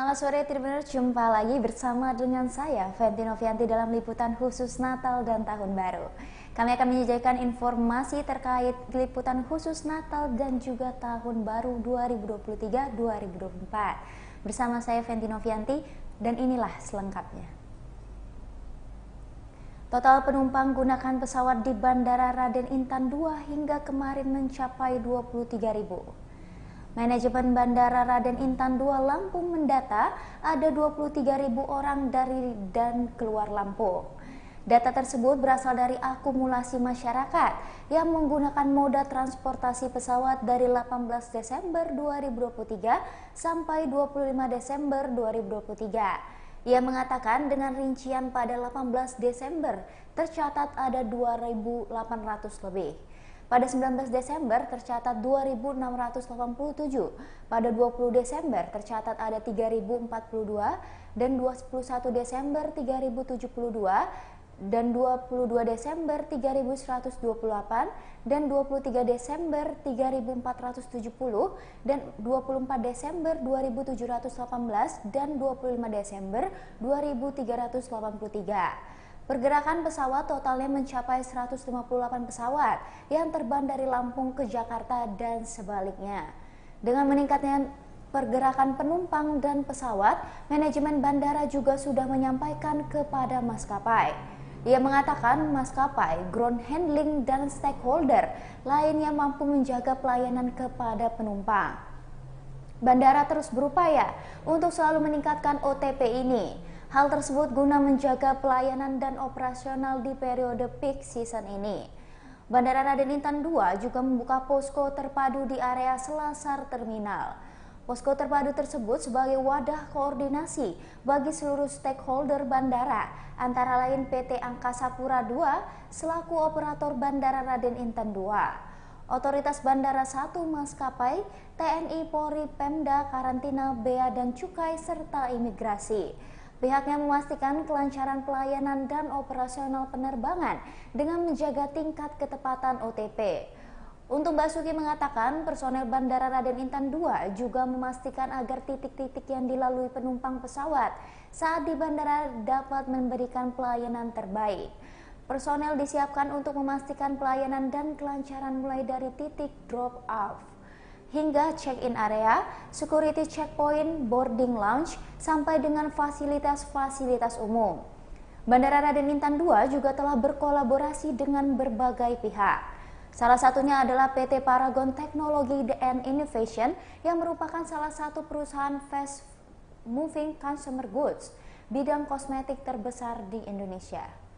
Semangat sore Tribuners, jumpa lagi bersama dengan saya Fenty Novianti dalam liputan khusus Natal dan Tahun Baru. Kami akan menyajikan informasi terkait liputan khusus Natal dan juga Tahun Baru 2023-2024. Bersama saya Fenty Novianti dan inilah selengkapnya. Total penumpang gunakan pesawat di Bandara Raden Intan II hingga kemarin mencapai 23.000. Manajemen Bandara Raden Intan II Lampung mendata ada 23.000 orang dari dan keluar Lampung. Data tersebut berasal dari akumulasi masyarakat yang menggunakan moda transportasi pesawat dari 18 Desember 2023 sampai 25 Desember 2023. Ia mengatakan dengan rincian pada 18 Desember tercatat ada 2.800 lebih. Pada 19 Desember tercatat 2.687, pada 20 Desember tercatat ada 3.042, dan 21 Desember 3.072, dan 22 Desember 3.128, dan 23 Desember 3.470, dan 24 Desember 2.718, dan 25 Desember 2.383. Pergerakan pesawat totalnya mencapai 158 pesawat yang terbang dari Lampung ke Jakarta dan sebaliknya. Dengan meningkatnya pergerakan penumpang dan pesawat, manajemen bandara juga sudah menyampaikan kepada maskapai. Ia mengatakan maskapai, ground handling, dan stakeholder lainnya mampu menjaga pelayanan kepada penumpang. Bandara terus berupaya untuk selalu meningkatkan OTP ini. Hal tersebut guna menjaga pelayanan dan operasional di periode peak season ini. Bandara Raden Intan II juga membuka posko terpadu di area Selasar Terminal. Posko terpadu tersebut sebagai wadah koordinasi bagi seluruh stakeholder bandara, antara lain PT Angkasa Pura II selaku operator Bandara Raden Intan II, Otoritas Bandara 1 Maskapai, TNI, Polri, Pemda, Karantina, Bea dan Cukai, serta Imigrasi. Pihaknya memastikan kelancaran pelayanan dan operasional penerbangan dengan menjaga tingkat ketepatan OTP. Untuk Basuki mengatakan personel Bandara Raden Intan II juga memastikan agar titik-titik yang dilalui penumpang pesawat saat di bandara dapat memberikan pelayanan terbaik. Personel disiapkan untuk memastikan pelayanan dan kelancaran mulai dari titik drop off hingga check-in area, security checkpoint, boarding lounge, sampai dengan fasilitas-fasilitas umum. Bandara Raden Intan II juga telah berkolaborasi dengan berbagai pihak. Salah satunya adalah PT Paragon Technology and Innovation yang merupakan salah satu perusahaan fast moving consumer goods bidang kosmetik terbesar di Indonesia.